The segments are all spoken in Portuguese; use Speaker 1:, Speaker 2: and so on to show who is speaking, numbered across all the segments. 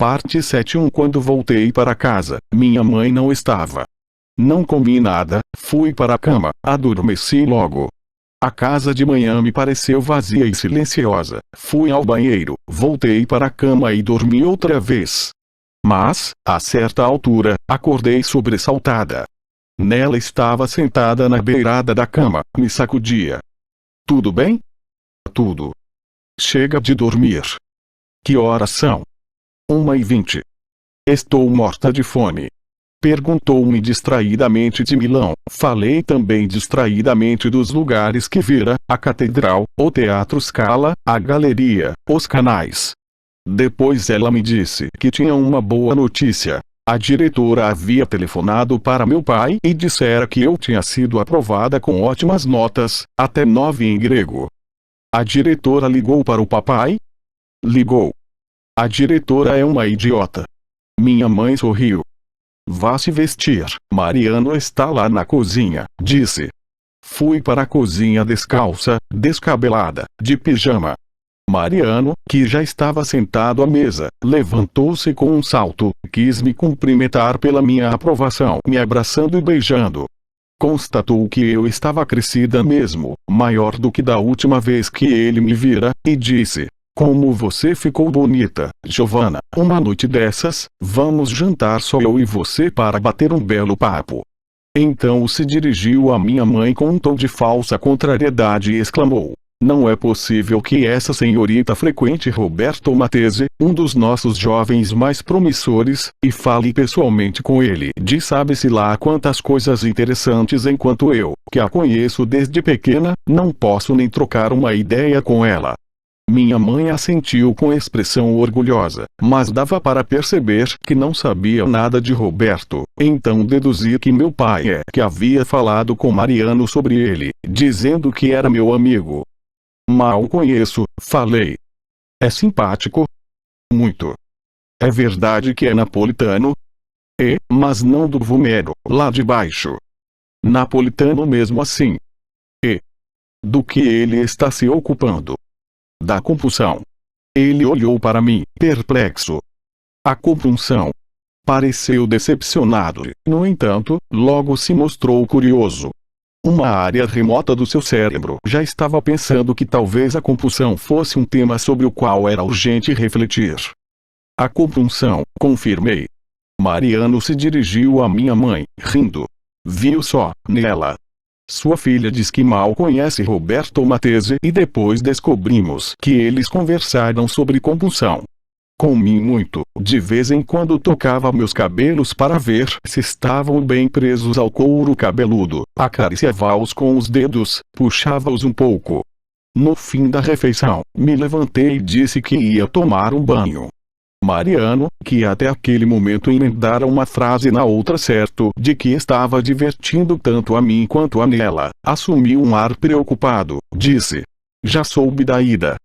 Speaker 1: Parte 7. Quando voltei para casa, minha mãe não estava. Não comi nada, fui para a cama, adormeci logo. A casa de manhã me pareceu vazia e silenciosa. Fui ao banheiro, voltei para a cama e dormi outra vez. Mas, a certa altura, acordei sobressaltada. Nela estava sentada na beirada da cama, me sacudia. Tudo bem? Tudo. Chega de dormir. Que horas são? 1h20. Estou morta de fome. Perguntou-me distraidamente de Milão. Falei também distraidamente dos lugares que vira, a catedral, o Teatro Scala, a galeria, os canais. Depois ela me disse que tinha uma boa notícia. A diretora havia telefonado para meu pai e dissera que eu tinha sido aprovada com ótimas notas, até 9 em grego. A diretora ligou para o papai? Ligou. A diretora é uma idiota. Minha mãe sorriu. Vá se vestir, Mariano está lá na cozinha, disse. Fui para a cozinha descalça, descabelada, de pijama. Mariano, que já estava sentado à mesa, levantou-se com um salto, quis me cumprimentar pela minha aprovação, me abraçando e beijando. Constatou que eu estava crescida mesmo, maior do que da última vez que ele me vira, e disse: como você ficou bonita, Giovanna. Uma noite dessas, vamos jantar só eu e você para bater um belo papo. Então se dirigiu à minha mãe com um tom de falsa contrariedade e exclamou: não é possível que essa senhorita frequente Roberto Matese, um dos nossos jovens mais promissores, e fale pessoalmente com ele. Diz sabe-se lá quantas coisas interessantes, enquanto eu, que a conheço desde pequena, não posso nem trocar uma ideia com ela. Minha mãe assentiu com expressão orgulhosa, mas dava para perceber que não sabia nada de Roberto. Então deduzi que meu pai que havia falado com Mariano sobre ele, dizendo que era meu amigo. Mal conheço, falei. É simpático? Muito. É verdade que é napolitano? Mas não do Vomero, lá de baixo. Napolitano mesmo assim. Do que ele está se ocupando? Da compulsão. Ele olhou para mim, perplexo. A compunção. Pareceu decepcionado. No entanto, logo se mostrou curioso. Uma área remota do seu cérebro já estava pensando que talvez a compulsão fosse um tema sobre o qual era urgente refletir. A compunção, confirmei. Mariano se dirigiu à minha mãe, rindo. Viu só, nela. Sua filha diz que mal conhece Roberto Matese e depois descobrimos que eles conversaram sobre compulsão. Comi muito, de vez em quando tocava meus cabelos para ver se estavam bem presos ao couro cabeludo, acariciava-os com os dedos, puxava-os um pouco. No fim da refeição, me levantei e disse que ia tomar um banho. Mariano, que até aquele momento emendara uma frase na outra certo de que estava divertindo tanto a mim quanto a nela, assumiu um ar preocupado, disse: já soube da ida.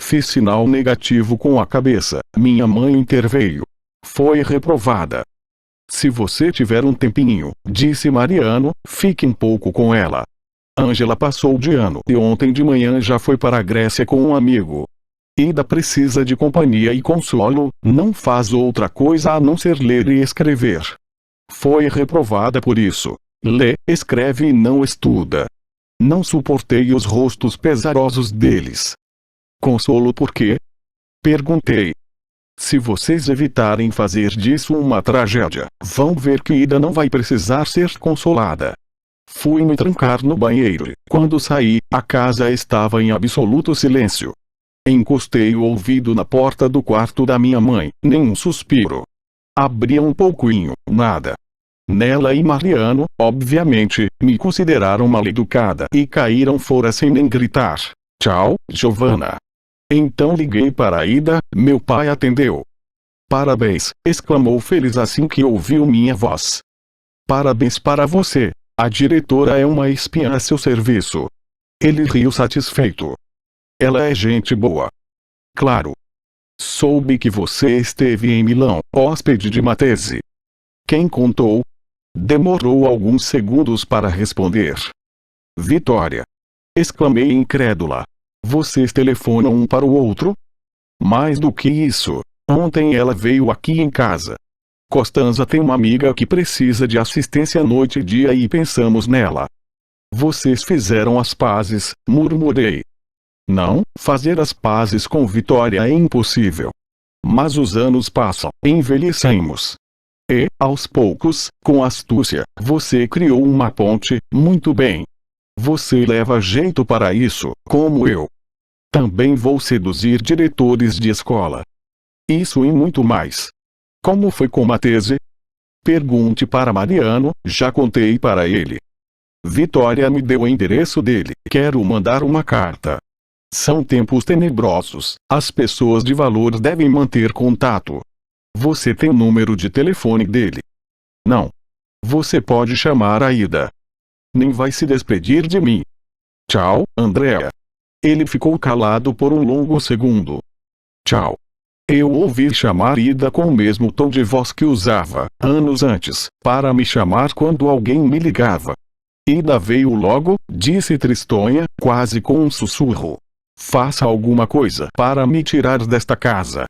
Speaker 1: Fiz sinal negativo com a cabeça. Minha mãe interveio. Foi reprovada. Se você tiver um tempinho, disse Mariano, fique um pouco com ela. Ângela passou de ano e ontem de manhã já foi para a Grécia com um amigo. Ida precisa de companhia e consolo, não faz outra coisa a não ser ler e escrever. Foi reprovada por isso. Lê, escreve e não estuda. Não suportei os rostos pesarosos deles. Consolo por quê? Perguntei. Se vocês evitarem fazer disso uma tragédia, vão ver que Ida não vai precisar ser consolada. Fui me trancar no banheiro. Quando saí, a casa estava em absoluto silêncio. Encostei o ouvido na porta do quarto da minha mãe, nenhum suspiro. Abria um pouquinho, nada. Nela e Mariano, obviamente, me consideraram mal-educada e caíram fora sem nem gritar: tchau, Giovanna. Então liguei para Ida, meu pai atendeu. Parabéns, exclamou feliz assim que ouviu minha voz. Parabéns para você, a diretora é uma espiã a seu serviço. Ele riu satisfeito. Ela é gente boa. Claro. Soube que você esteve em Milão, hóspede de Matese. Quem contou? Demorou alguns segundos para responder. Vitória. Exclamei incrédula. Vocês telefonam um para o outro? Mais do que isso, Ontem ela veio aqui em casa. Costanza tem uma amiga que precisa de assistência noite e dia e pensamos nela. Vocês fizeram as pazes, murmurei. Não, fazer as pazes com Vitória é impossível. Mas os anos passam, envelhecemos. E, aos poucos, com astúcia, você criou uma ponte, muito bem. Você leva jeito para isso, como eu. Também vou seduzir diretores de escola. Isso e muito mais. Como foi com Matese? Pergunte para Mariano, já contei para ele. Vitória me deu o endereço dele, quero mandar uma carta. São tempos tenebrosos, as pessoas de valor devem manter contato. Você tem o número de telefone dele? Não. Você pode chamar a Ida. Nem vai se despedir de mim. Tchau, Andréa. Ele ficou calado por um longo segundo. Tchau. Eu ouvi chamar Ida com o mesmo tom de voz que usava, anos antes, para me chamar quando alguém me ligava. Ida veio logo, disse tristonha, quase com um sussurro. Faça alguma coisa para me tirar desta casa.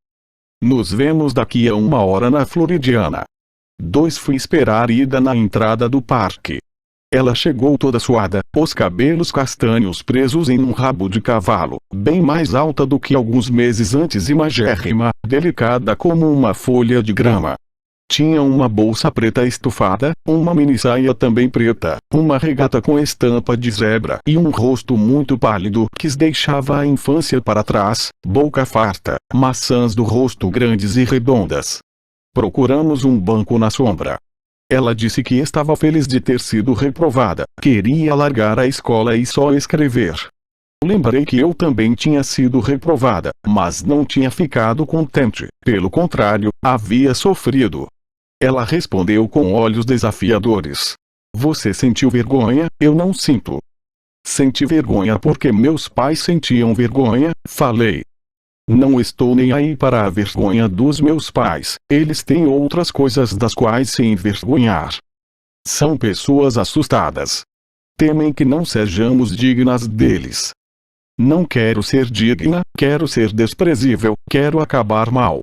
Speaker 1: Nos vemos daqui a 1 hora na Floridiana. 2 Fui esperar Ida na entrada do parque. Ela chegou toda suada, os cabelos castanhos presos em um rabo de cavalo, bem mais alta do que alguns meses antes e magérrima, delicada como uma folha de grama. Tinha uma bolsa preta estufada, uma minissaia também preta, uma regata com estampa de zebra e um rosto muito pálido que deixava a infância para trás, boca farta, maçãs do rosto grandes e redondas. Procuramos um banco na sombra. Ela disse que estava feliz de ter sido reprovada, queria largar a escola e só escrever. Lembrei que eu também tinha sido reprovada, mas não tinha ficado contente, pelo contrário, havia sofrido. Ela respondeu com olhos desafiadores. Você sentiu vergonha? Eu não sinto. Senti vergonha porque meus pais sentiam vergonha, falei. Não estou nem aí para a vergonha dos meus pais, eles têm outras coisas das quais se envergonhar. São pessoas assustadas. Temem que não sejamos dignas deles. Não quero ser digna, quero ser desprezível, quero acabar mal.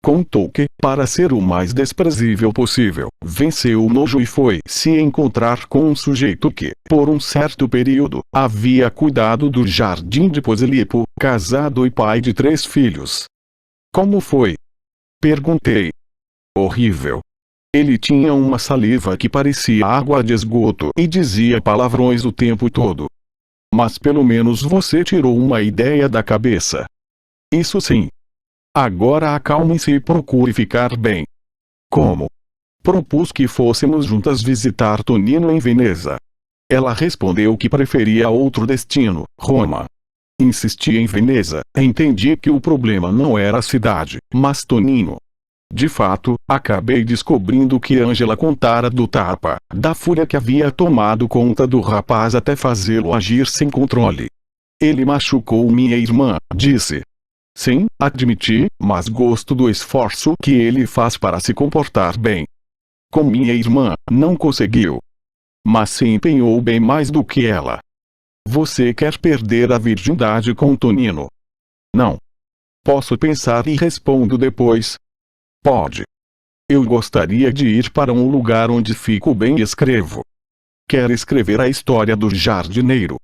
Speaker 1: Contou que, para ser o mais desprezível possível, venceu o nojo e foi se encontrar com um sujeito que, por um certo período, havia cuidado do jardim de Posilipo, casado e pai de 3 filhos. Como foi? Perguntei. Horrível. Ele tinha uma saliva que parecia água de esgoto e dizia palavrões o tempo todo. Mas pelo menos você tirou uma ideia da cabeça. Isso sim. Agora acalme-se e procure ficar bem. Como? Propus que fôssemos juntas visitar Tonino em Veneza. Ela respondeu que preferia outro destino, Roma. Insisti em Veneza, entendi que o problema não era a cidade, mas Tonino. De fato, acabei descobrindo que Ângela contara do tapa, da fúria que havia tomado conta do rapaz até fazê-lo agir sem controle. Ele machucou minha irmã, disse. Sim, admiti, mas gosto do esforço que ele faz para se comportar bem. Com minha irmã, não conseguiu. Mas se empenhou bem mais do que ela. Você quer perder a virgindade com Tonino? Não. Posso pensar e respondo depois? Pode. Eu gostaria de ir para um lugar onde fico bem e escrevo. Quer escrever a história do jardineiro?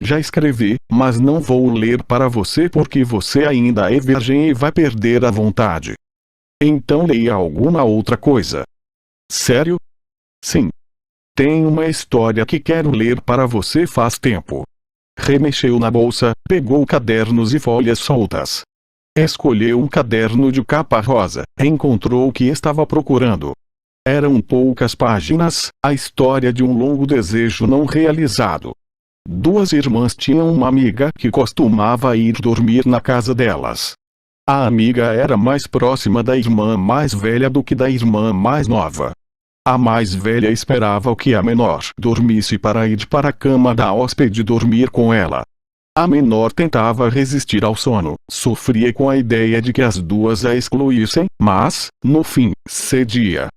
Speaker 1: Já escrevi, mas não vou ler para você porque você ainda é virgem e vai perder a vontade. Então leia alguma outra coisa. Sério? Sim. Tem uma história que quero ler para você faz tempo. Remexeu na bolsa, pegou cadernos e folhas soltas. Escolheu um caderno de capa rosa, encontrou o que estava procurando. Eram poucas páginas, a história de um longo desejo não realizado. 2 irmãs tinham uma amiga que costumava ir dormir na casa delas. A amiga era mais próxima da irmã mais velha do que da irmã mais nova. A mais velha esperava que a menor dormisse para ir para a cama da hóspede dormir com ela. A menor tentava resistir ao sono, sofria com a ideia de que as duas a excluíssem, mas, no fim, cedia.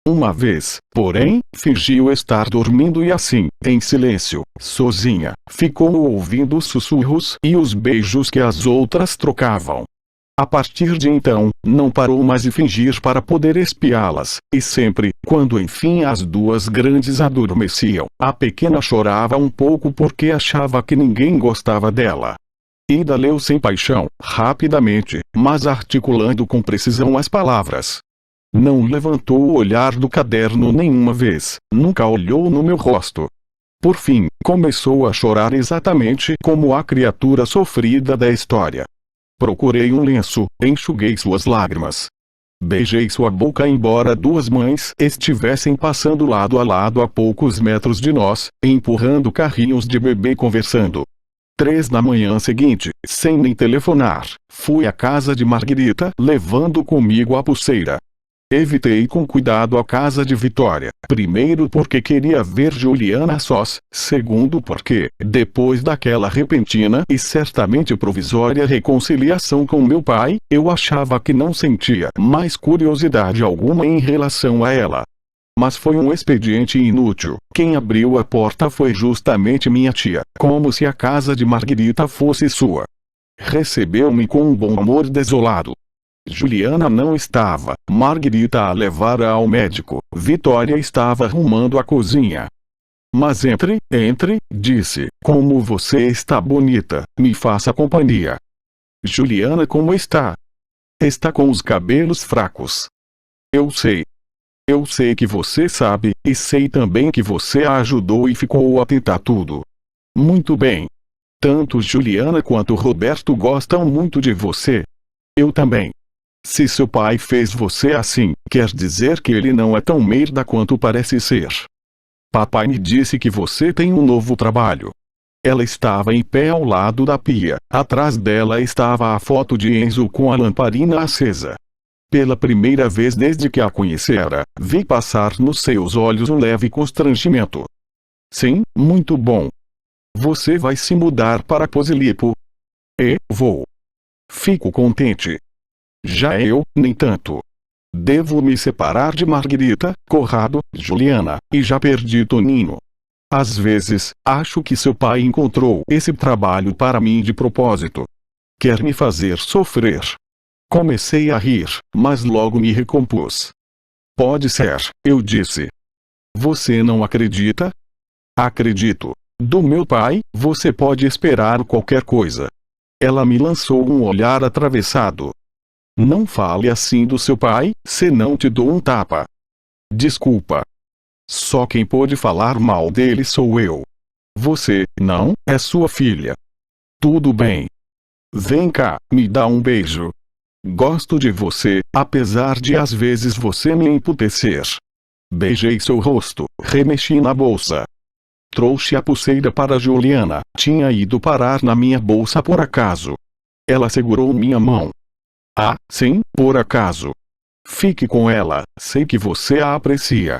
Speaker 1: Uma vez, porém, fingiu estar dormindo e assim, em silêncio, sozinha, ficou ouvindo os sussurros e os beijos que as outras trocavam. A partir de então, não parou mais de fingir para poder espiá-las, e sempre, quando enfim as duas grandes adormeciam, a pequena chorava um pouco porque achava que ninguém gostava dela. Ida leu sem paixão, rapidamente, mas articulando com precisão as palavras. Não levantou o olhar do caderno nenhuma vez, nunca olhou no meu rosto. Por fim, começou a chorar exatamente como a criatura sofrida da história. Procurei um lenço, enxuguei suas lágrimas. Beijei sua boca embora duas mães estivessem passando lado a lado a poucos metros de nós, empurrando carrinhos de bebê conversando. 3 da manhã seguinte, sem nem telefonar, fui à casa de Margarita levando comigo a pulseira. Evitei com cuidado a casa de Vitória, primeiro porque queria ver Juliana a sós, segundo porque, depois daquela repentina e certamente provisória reconciliação com meu pai, eu achava que não sentia mais curiosidade alguma em relação a ela. Mas foi um expediente inútil. Quem abriu a porta foi justamente minha tia, como se a casa de Margarita fosse sua. Recebeu-me com um bom humor desolado. Juliana não estava, Margarita a levara ao médico, Vitória estava arrumando a cozinha. Mas entre, disse, como você está bonita, me faça companhia. Juliana como está? Está com os cabelos fracos. Eu sei. Eu sei que você sabe, e sei também que você a ajudou e ficou atenta a tudo. Muito bem. Tanto Juliana quanto Roberto gostam muito de você. Eu também. Se seu pai fez você assim, quer dizer que ele não é tão merda quanto parece ser. Papai me disse que você tem um novo trabalho. Ela estava em pé ao lado da pia, atrás dela estava a foto de Enzo com a lamparina acesa. Pela primeira vez desde que a conhecera, vi passar nos seus olhos um leve constrangimento. Sim, muito bom. Você vai se mudar para Posillipo? Vou. Fico contente. Já eu, nem tanto. Devo me separar de Margarita, Corrado, Juliana, e já perdi Toninho. Às vezes, acho que seu pai encontrou esse trabalho para mim de propósito. Quer me fazer sofrer. Comecei a rir, mas logo me recompus. Pode ser, eu disse. Você não acredita? Acredito. Do meu pai, você pode esperar qualquer coisa. Ela me lançou um olhar atravessado. Não fale assim do seu pai, senão te dou um tapa. Desculpa. Só quem pôde falar mal dele sou eu. Você, não, é sua filha. Tudo bem. Vem cá, me dá um beijo. Gosto de você, apesar de às vezes você me emputecer. Beijei seu rosto, remexi na bolsa. Trouxe a pulseira para Juliana, tinha ido parar na minha bolsa por acaso. Ela segurou minha mão. Ah, sim, por acaso. Fique com ela, sei que você a aprecia.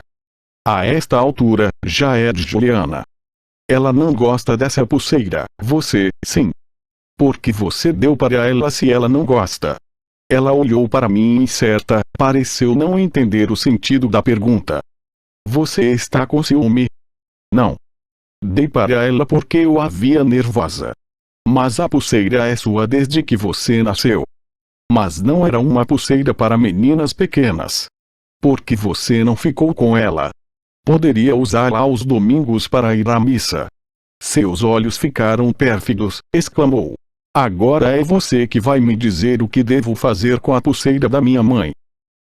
Speaker 1: A esta altura, já é de Juliana. Ela não gosta dessa pulseira, você, sim. Porque você deu para ela se ela não gosta? Ela olhou para mim incerta, pareceu não entender o sentido da pergunta. Você está com ciúme? Não. Dei para ela porque eu a via nervosa. Mas a pulseira é sua desde que você nasceu. Mas não era uma pulseira para meninas pequenas. Por que você não ficou com ela? Poderia usá-la aos domingos para ir à missa. Seus olhos ficaram pérfidos, exclamou. Agora é você que vai me dizer o que devo fazer com a pulseira da minha mãe.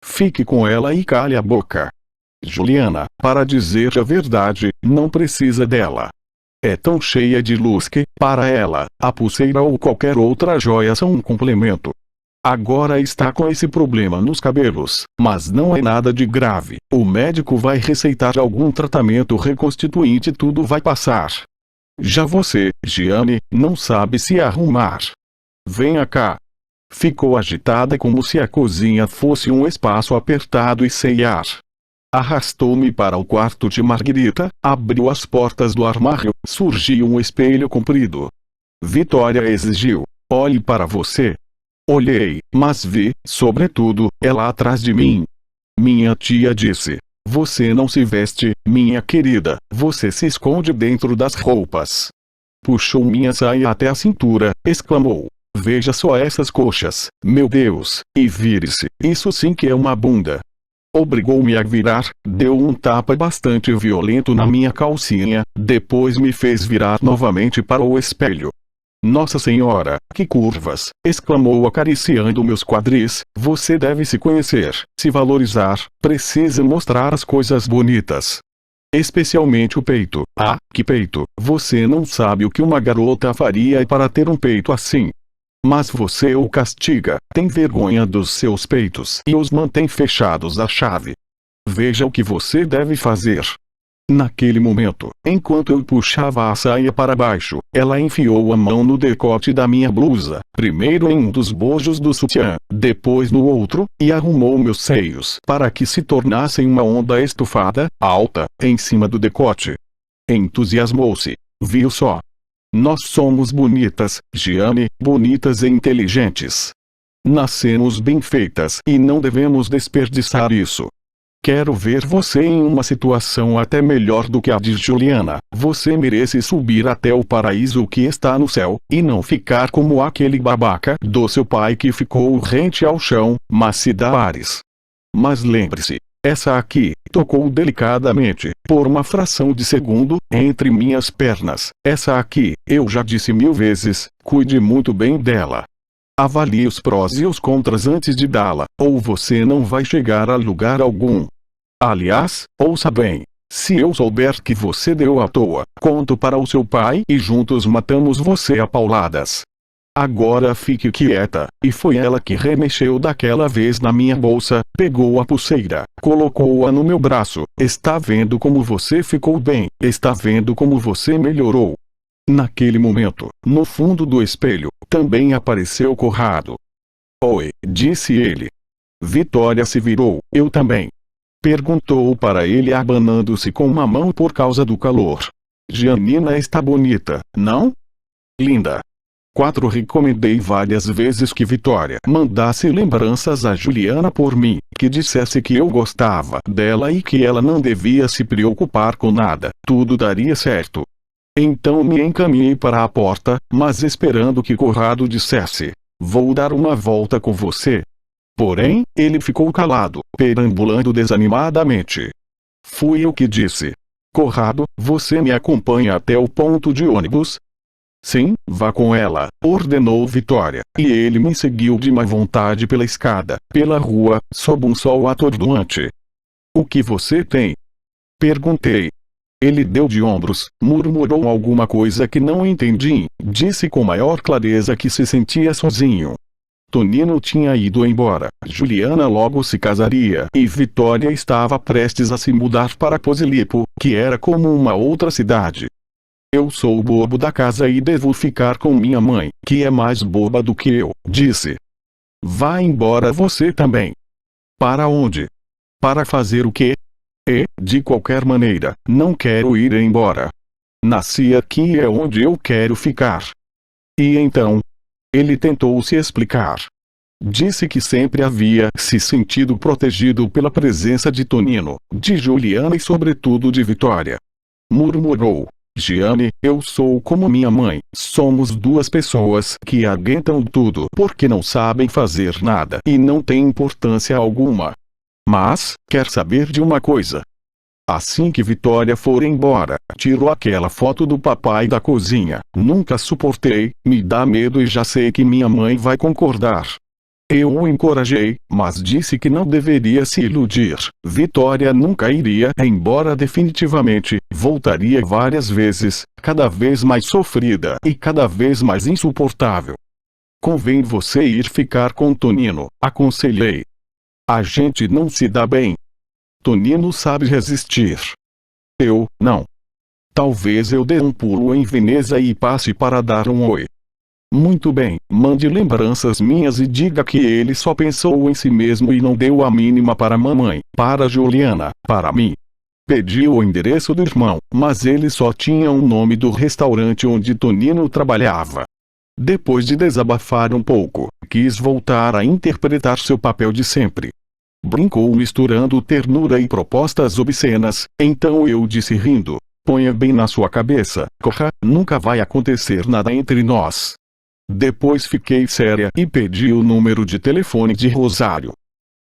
Speaker 1: Fique com ela e cale a boca. Juliana, para dizer a verdade, não precisa dela. É tão cheia de luz que, para ela, a pulseira ou qualquer outra joia são um complemento. Agora está com esse problema nos cabelos, mas não é nada de grave. O médico vai receitar algum tratamento reconstituinte e tudo vai passar. Já você, Giane, não sabe se arrumar. Venha cá. Ficou agitada como se a cozinha fosse um espaço apertado e sem ar. Arrastou-me para o quarto de Margarita, abriu as portas do armário, surgiu um espelho comprido. Vitória exigiu: olhe para você. Olhei, mas vi, sobretudo, ela atrás de mim. Minha tia disse: você não se veste, minha querida, você se esconde dentro das roupas. Puxou minha saia até a cintura, exclamou: Veja só essas coxas, meu Deus, e vire-se, isso sim que é uma bunda. Obrigou-me a virar, deu um tapa bastante violento na minha calcinha, depois me fez virar novamente para o espelho. Nossa Senhora, que curvas! Exclamou acariciando meus quadris. Você deve se conhecer, se valorizar, precisa mostrar as coisas bonitas. Especialmente o peito. Ah, que peito! Você não sabe o que uma garota faria para ter um peito assim. Mas você o castiga, tem vergonha dos seus peitos e os mantém fechados à chave. Veja o que você deve fazer. Naquele momento, enquanto eu puxava a saia para baixo, ela enfiou a mão no decote da minha blusa, primeiro em um dos bojos do sutiã, depois no outro, e arrumou meus seios para que se tornassem uma onda estufada, alta, em cima do decote. Entusiasmou-se. Viu só? Nós somos bonitas, Giane, bonitas e inteligentes. Nascemos bem feitas e não devemos desperdiçar isso. Quero ver você em uma situação até melhor do que a de Juliana. Você merece subir até o paraíso que está no céu, e não ficar como aquele babaca do seu pai que ficou rente ao chão, mas se dá ares. Mas lembre-se, essa aqui, tocou delicadamente, por uma fração de segundo, entre minhas pernas. Essa aqui, eu já disse 1000 vezes, cuide muito bem dela. Avalie os prós e os contras antes de dá-la, ou você não vai chegar a lugar algum. Aliás, ouça bem. Se eu souber que você deu à toa, conto para o seu pai e juntos matamos você a pauladas. Agora fique quieta. E foi ela que remexeu daquela vez na minha bolsa, pegou a pulseira, colocou-a no meu braço. Está vendo como você ficou bem? Está vendo como você melhorou? Naquele momento, no fundo do espelho, também apareceu Conrado. Oi, disse ele. Vitória se virou. Eu também. Perguntou para ele abanando-se com uma mão por causa do calor. Gianina está bonita, não? Linda. 4 Recomendei várias vezes que Vitória mandasse lembranças a Juliana por mim, que dissesse que eu gostava dela e que ela não devia se preocupar com nada, tudo daria certo. Então me encaminhei para a porta, mas esperando que Conrado dissesse: vou dar uma volta com você. Porém, ele ficou calado, perambulando desanimadamente. Fui eu que disse: Conrado, você me acompanha até o ponto de ônibus? Sim, vá com ela, ordenou Vitória, e ele me seguiu de má vontade pela escada, pela rua, sob um sol atordoante. O que você tem? Perguntei. Ele deu de ombros, murmurou alguma coisa que não entendi, disse com maior clareza que se sentia sozinho. Tonino tinha ido embora, Juliana logo se casaria e Vitória estava prestes a se mudar para Posillipo, que era como uma outra cidade. Eu sou o bobo da casa e devo ficar com minha mãe, que é mais boba do que eu, disse. Vá embora você também. Para onde? Para fazer o quê? De qualquer maneira, não quero ir embora. Nasci aqui e é onde eu quero ficar. E então? Ele tentou se explicar. Disse que sempre havia se sentido protegido pela presença de Tonino, de Juliana e sobretudo de Vitória. Murmurou. Giane, eu sou como minha mãe, somos duas pessoas que aguentam tudo porque não sabem fazer nada e não têm importância alguma. Mas, quer saber de uma coisa? Assim que Vitória for embora, tiro aquela foto do papai da cozinha. Nunca suportei, me dá medo e já sei que minha mãe vai concordar. Eu o encorajei, mas disse que não deveria se iludir. Vitória nunca iria embora definitivamente, voltaria várias vezes, cada vez mais sofrida e cada vez mais insuportável. Convém você ir ficar com Tonino, aconselhei. A gente não se dá bem. Tonino sabe resistir. Eu, não. Talvez eu dê um pulo em Veneza e passe para dar um oi. Muito bem, mande lembranças minhas e diga que ele só pensou em si mesmo e não deu a mínima para a mamãe, para Juliana, para mim. Pedi o endereço do irmão, mas ele só tinha o nome do restaurante onde Tonino trabalhava. Depois de desabafar um pouco, quis voltar a interpretar seu papel de sempre. Brincou misturando ternura e propostas obscenas, então eu disse rindo: ponha bem na sua cabeça, Corra, nunca vai acontecer nada entre nós. Depois fiquei séria e pedi o número de telefone de Rosário.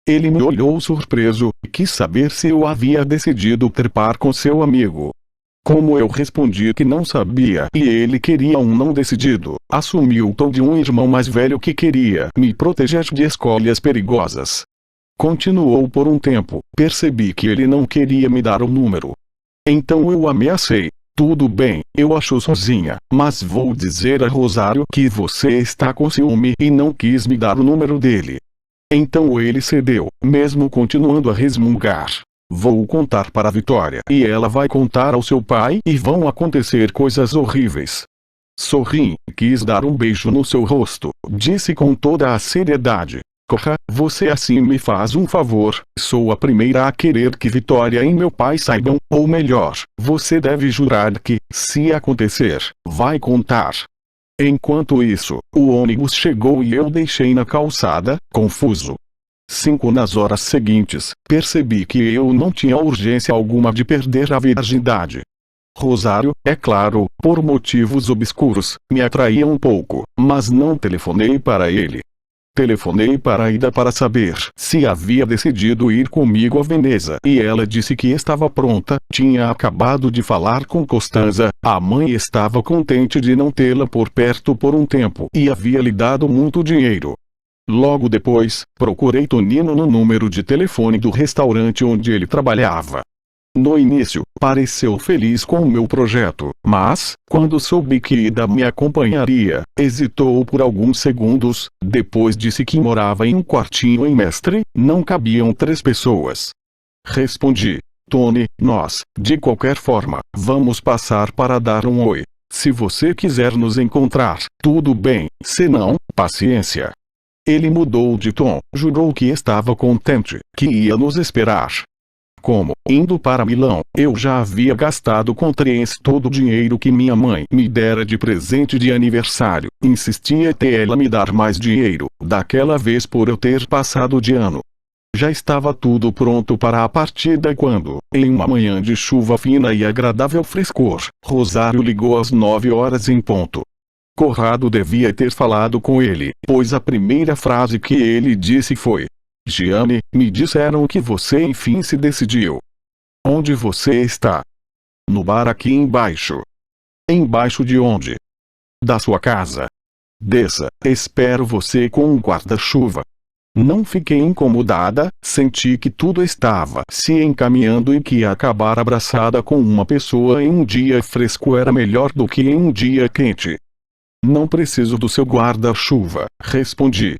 Speaker 1: Ele me olhou surpreso e quis saber se eu havia decidido trepar com seu amigo. Como eu respondi que não sabia e ele queria um não decidido, assumiu o tom de um irmão mais velho que queria me proteger de escolhas perigosas. Continuou por um tempo, percebi que ele não queria me dar o número. Então eu ameacei. Tudo bem, eu acho sozinha, mas vou dizer a Rosário que você está com ciúme e não quis me dar o número dele. Então ele cedeu, mesmo continuando a resmungar. Vou contar para a Vitória e ela vai contar ao seu pai e vão acontecer coisas horríveis. Sorri, quis dar um beijo no seu rosto, disse com toda a seriedade. Corra, você assim me faz um favor, sou a primeira a querer que Vitória e meu pai saibam, ou melhor, você deve jurar que, se acontecer, vai contar. Enquanto isso, o ônibus chegou e eu deixei na calçada, confuso. 5 nas horas seguintes, percebi que eu não tinha urgência alguma de perder a virgindade. Rosário, é claro, por motivos obscuros, me atraía um pouco, mas não telefonei para ele. Telefonei para Aida para saber se havia decidido ir comigo a Veneza e ela disse que estava pronta, tinha acabado de falar com Costanza, a mãe estava contente de não tê-la por perto por um tempo e havia lhe dado muito dinheiro. Logo depois, procurei Tonino no número de telefone do restaurante onde ele trabalhava. No início, pareceu feliz com o meu projeto, mas, quando soube que Ida me acompanharia, hesitou por alguns segundos, depois disse que morava em um quartinho em Mestre, não cabiam 3 pessoas. Respondi: Tony, nós, de qualquer forma, vamos passar para dar um oi. Se você quiser nos encontrar, tudo bem, se não, paciência. Ele mudou de tom, jurou que estava contente, que ia nos esperar. Como, indo para Milão, eu já havia gastado com trens todo o dinheiro que minha mãe me dera de presente de aniversário, insistia até ela me dar mais dinheiro, daquela vez por eu ter passado de ano. Já estava tudo pronto para a partida quando, em uma manhã de chuva fina e agradável frescor, Rosário ligou às 9 horas em ponto. Corrado devia ter falado com ele, pois a primeira frase que ele disse foi: Gianni, me disseram que você enfim se decidiu. Onde você está? No bar aqui embaixo. Embaixo de onde? Da sua casa. Desça, espero você com um guarda-chuva. Não fiquei incomodada, senti que tudo estava se encaminhando e que acabar abraçada com uma pessoa em um dia fresco era melhor do que em um dia quente. Não preciso do seu guarda-chuva, respondi.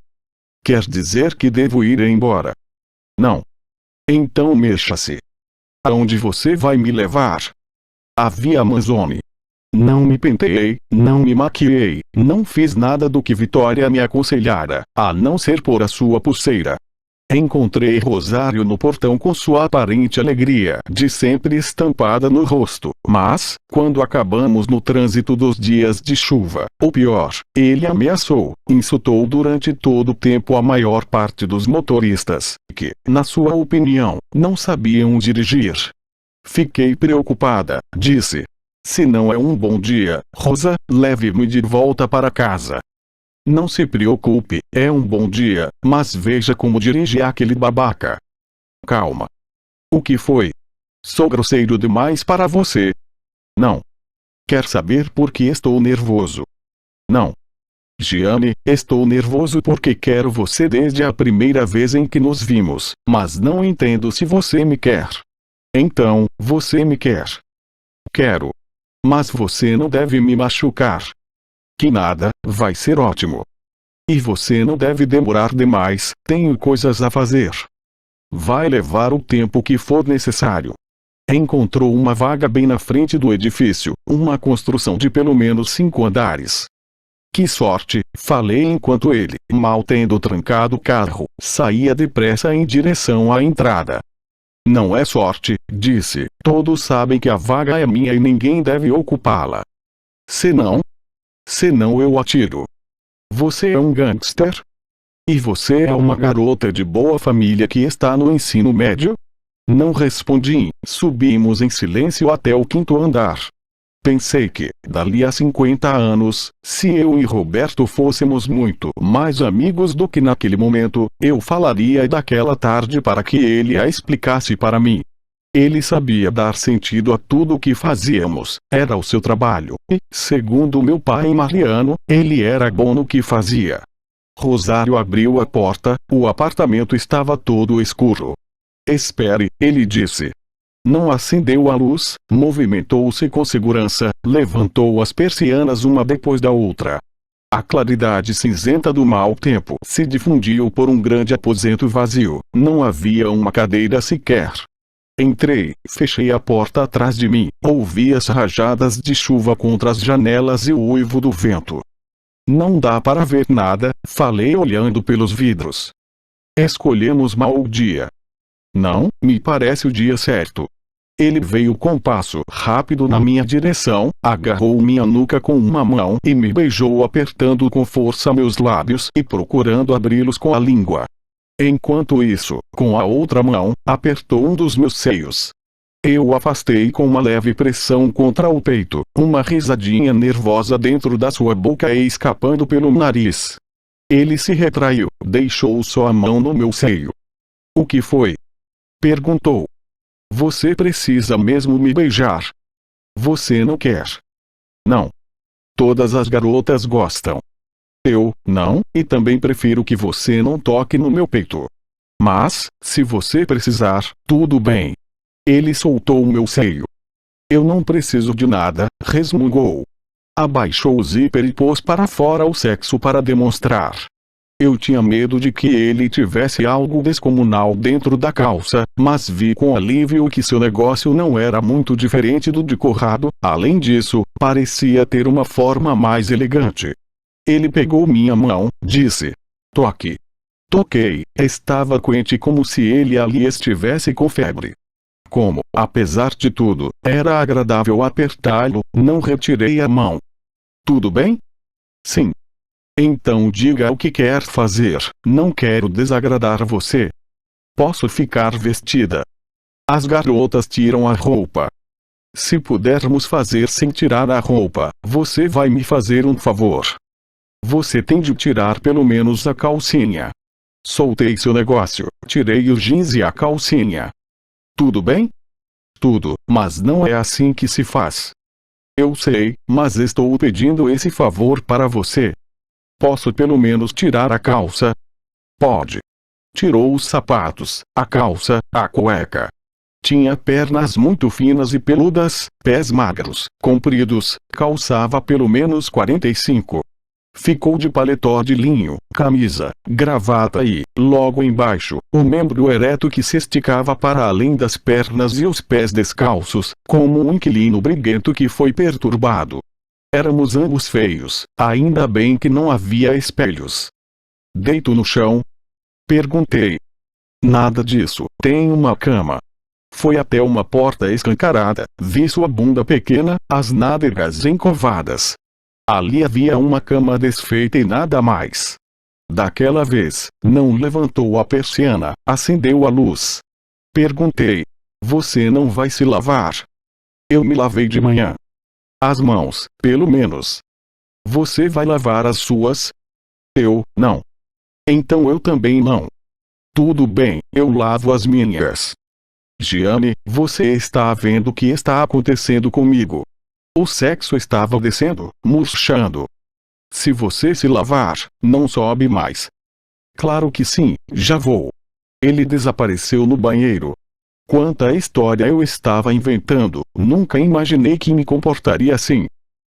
Speaker 1: Quer dizer que devo ir embora? Não. Então mexa-se. Aonde você vai me levar? A Via Amazone. Não me penteei, não me maquiei, não fiz nada do que Vitória me aconselhara, a não ser pôr a sua pulseira. Encontrei Rosário no portão com sua aparente alegria de sempre estampada no rosto, mas, quando acabamos no trânsito dos dias de chuva, ou pior, ele ameaçou, insultou durante todo o tempo a maior parte dos motoristas, que, na sua opinião, não sabiam dirigir. Fiquei preocupada, disse. Se não é um bom dia, Rosa, leve-me de volta para casa. Não se preocupe, é um bom dia, mas veja como dirige aquele babaca. Calma. O que foi? Sou grosseiro demais para você? Não. Quer saber por que estou nervoso? Não. Gianni, estou nervoso porque quero você desde a primeira vez em que nos vimos, mas não entendo se você me quer. Então, você me quer. Quero. Mas você não deve me machucar. Que nada, vai ser ótimo. E você não deve demorar demais, tenho coisas a fazer. Vai levar o tempo que for necessário. Encontrou uma vaga bem na frente do edifício, uma construção de pelo menos 5 andares. Que sorte, falei enquanto ele, mal tendo trancado o carro, saía depressa em direção à entrada. Não é sorte, disse, todos sabem que a vaga é minha e ninguém deve ocupá-la. Senão eu atiro. Você é um gangster? E você é uma garota de boa família que está no ensino médio? Não respondi. Subimos em silêncio até o 5º andar. Pensei que, dali a 50 anos, se eu e Roberto fôssemos muito mais amigos do que naquele momento, eu falaria daquela tarde para que ele a explicasse para mim. Ele sabia dar sentido a tudo o que fazíamos, era o seu trabalho, e, segundo meu pai Mariano, ele era bom no que fazia. Rosário abriu a porta, o apartamento estava todo escuro. Espere, ele disse. Não acendeu a luz, movimentou-se com segurança, levantou as persianas uma depois da outra. A claridade cinzenta do mau tempo se difundiu por um grande aposento vazio, não havia uma cadeira sequer. Entrei, fechei a porta atrás de mim, ouvi as rajadas de chuva contra as janelas e o uivo do vento. Não dá para ver nada, falei olhando pelos vidros. Escolhemos mal o dia. Não, me parece o dia certo. Ele veio com passo rápido na minha direção, agarrou minha nuca com uma mão e me beijou apertando com força meus lábios e procurando abri-los com a língua. Enquanto isso, com a outra mão, apertou um dos meus seios. Eu o afastei com uma leve pressão contra o peito, uma risadinha nervosa dentro da sua boca e escapando pelo nariz. Ele se retraiu, deixou só a mão no meu seio. O que foi? Perguntou. Você precisa mesmo me beijar? Você não quer? Não. Todas as garotas gostam. Eu, não, e também prefiro que você não toque no meu peito. Mas, se você precisar, tudo bem. Ele soltou o meu seio. Eu não preciso de nada, resmungou. Abaixou o zíper e pôs para fora o sexo para demonstrar. Eu tinha medo de que ele tivesse algo descomunal dentro da calça, mas vi com alívio que seu negócio não era muito diferente do de Corrado, além disso, parecia ter uma forma mais elegante. Ele pegou minha mão, disse: toque. Toquei, estava quente como se ele ali estivesse com febre. Como, apesar de tudo, era agradável apertá-lo, não retirei a mão. Tudo bem? Sim. Então diga o que quer fazer, não quero desagradar você. Posso ficar vestida? As garotas tiram a roupa. Se pudermos fazer sem tirar a roupa, você vai me fazer um favor. Você tem de tirar pelo menos a calcinha. Soltei seu negócio, tirei o jeans e a calcinha. Tudo bem? Tudo, mas não é assim que se faz. Eu sei, mas estou pedindo esse favor para você. Posso pelo menos tirar a calça? Pode. Tirou os sapatos, a calça, a cueca. Tinha pernas muito finas e peludas, pés magros, compridos, calçava pelo menos 45. Ficou de paletó de linho, camisa, gravata e, logo embaixo, o membro ereto que se esticava para além das pernas e os pés descalços, como um inquilino briguento que foi perturbado. Éramos ambos feios, ainda bem que não havia espelhos. Deito no chão? Perguntei. Nada disso, tem uma cama. Foi até uma porta escancarada, vi sua bunda pequena, as nádegas encovadas. Ali havia uma cama desfeita e nada mais. Daquela vez, não levantou a persiana, acendeu a luz. Perguntei. Você não vai se lavar? Eu me lavei de manhã. As mãos, pelo menos. Você vai lavar as suas? Eu, não. Então eu também não. Tudo bem, eu lavo as minhas. Gianni, você está vendo o que está acontecendo comigo? O sexo estava descendo, murchando. Se você se lavar, não sobe mais. Claro que sim, já vou. Ele desapareceu no banheiro. Quanta história eu estava inventando, nunca imaginei que me comportaria assim.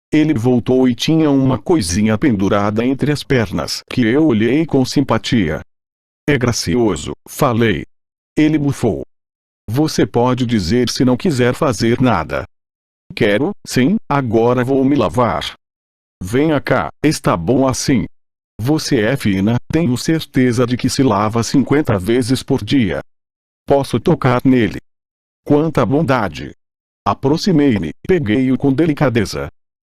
Speaker 1: Ele voltou e tinha uma coisinha pendurada entre as pernas, que eu olhei com simpatia. É gracioso, falei. Ele bufou. Você pode dizer se não quiser fazer nada. Quero, sim, agora vou me lavar. Venha cá, está bom assim. Você é fina, tenho certeza de que se lava 50 vezes por dia. Posso tocar nele? Quanta bondade! Aproximei-me, peguei-o com delicadeza.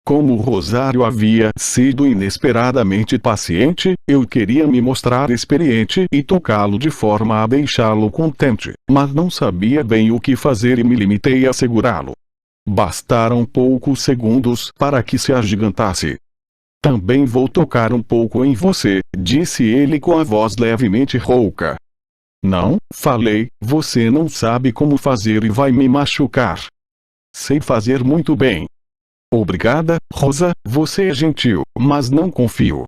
Speaker 1: Como o Rosário havia sido inesperadamente paciente, eu queria me mostrar experiente e tocá-lo de forma a deixá-lo contente, mas não sabia bem o que fazer e me limitei a segurá-lo. Bastaram poucos segundos para que se agigantasse. Também vou tocar um pouco em você, disse ele com a voz levemente rouca. Não, falei, você não sabe como fazer e vai me machucar. Sei fazer muito bem. Obrigada, Rosa, você é gentil, mas não confio.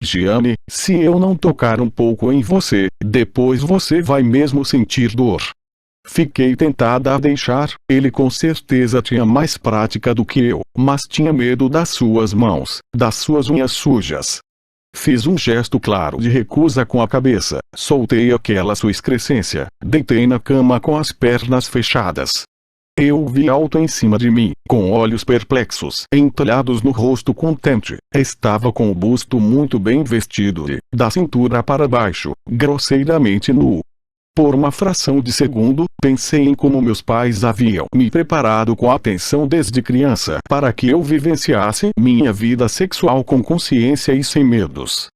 Speaker 1: Gianni, se eu não tocar um pouco em você, depois você vai mesmo sentir dor. Fiquei tentada a deixar, ele com certeza tinha mais prática do que eu, mas tinha medo das suas mãos, das suas unhas sujas. Fiz um gesto claro de recusa com a cabeça, soltei aquela sua excrescência, deitei na cama com as pernas fechadas. Eu o vi alto em cima de mim, com olhos perplexos, entalhados no rosto contente. Estava com o busto muito bem vestido e, da cintura para baixo, grosseiramente nu. Por uma fração de segundo, pensei em como meus pais haviam me preparado com atenção desde criança para que eu vivenciasse minha vida sexual com consciência e sem medos.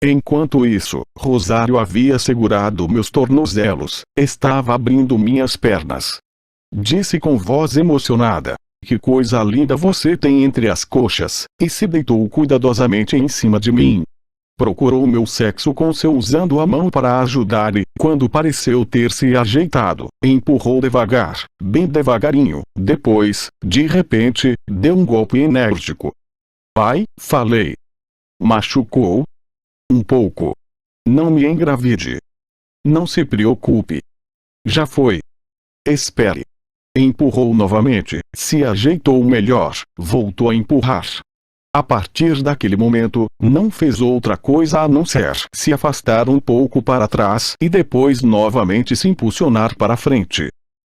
Speaker 1: Enquanto isso, Rosário havia segurado meus tornozelos, estava abrindo minhas pernas. Disse com voz emocionada: que coisa linda você tem entre as coxas, e se deitou cuidadosamente em cima de mim. Procurou meu sexo com seu usando a mão para ajudar e, quando pareceu ter se ajeitado, empurrou devagar, bem devagarinho, depois, de repente, deu um golpe enérgico. Pai, falei. Machucou? Um pouco. Não me engravide. Não se preocupe. Já foi. Espere. Empurrou novamente, se ajeitou melhor, voltou a empurrar. A partir daquele momento, não fez outra coisa a não ser se afastar um pouco para trás e depois novamente se impulsionar para frente.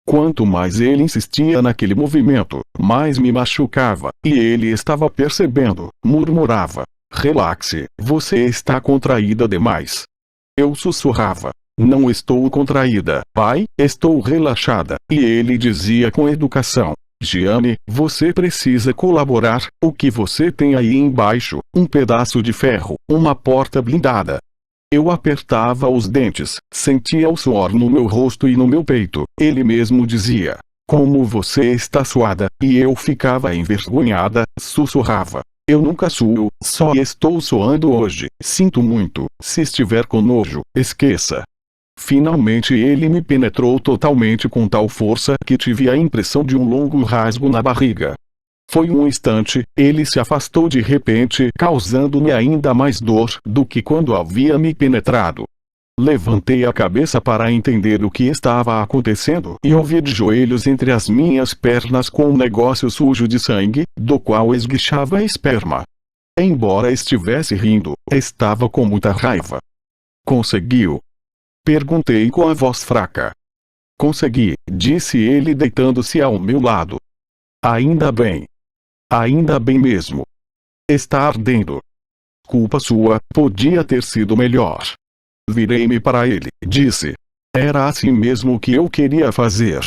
Speaker 1: Quanto mais ele insistia naquele movimento, mais me machucava, e ele estava percebendo, murmurava: relaxe, você está contraída demais. Eu sussurrava: não estou contraída, pai, estou relaxada, e ele dizia com educação: Gianni, você precisa colaborar, o que você tem aí embaixo, um pedaço de ferro, uma porta blindada. Eu apertava os dentes, sentia o suor no meu rosto e no meu peito, ele mesmo dizia: como você está suada, e eu ficava envergonhada, sussurrava: eu nunca suo, só estou suando hoje, sinto muito, se estiver com nojo, esqueça. Finalmente ele me penetrou totalmente com tal força que tive a impressão de um longo rasgo na barriga. Foi um instante, ele se afastou de repente, causando-me ainda mais dor do que quando havia me penetrado. Levantei a cabeça para entender o que estava acontecendo e ouvi de joelhos entre as minhas pernas com um negócio sujo de sangue, do qual esguichava esperma. Embora estivesse rindo, estava com muita raiva. Conseguiu? Perguntei com a voz fraca. Consegui, disse ele deitando-se ao meu lado. Ainda bem. Ainda bem mesmo. Está ardendo. Culpa sua, podia ter sido melhor. Virei-me para ele, disse. Era assim mesmo que eu queria fazer.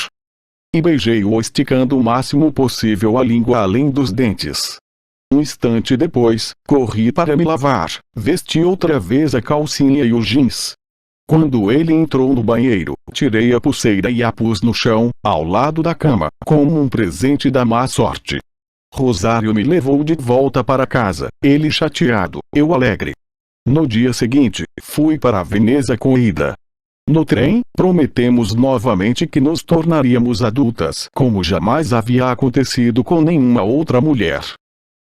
Speaker 1: E beijei-o esticando o máximo possível a língua além dos dentes. Um instante depois, corri para me lavar, vesti outra vez a calcinha e os jeans. Quando ele entrou no banheiro, tirei a pulseira e a pus no chão, ao lado da cama, como um presente da má sorte. Rosário me levou de volta para casa, ele chateado, eu alegre. No dia seguinte, fui para Veneza com Ida. No trem, prometemos novamente que nos tornaríamos adultas, como jamais havia acontecido com nenhuma outra mulher.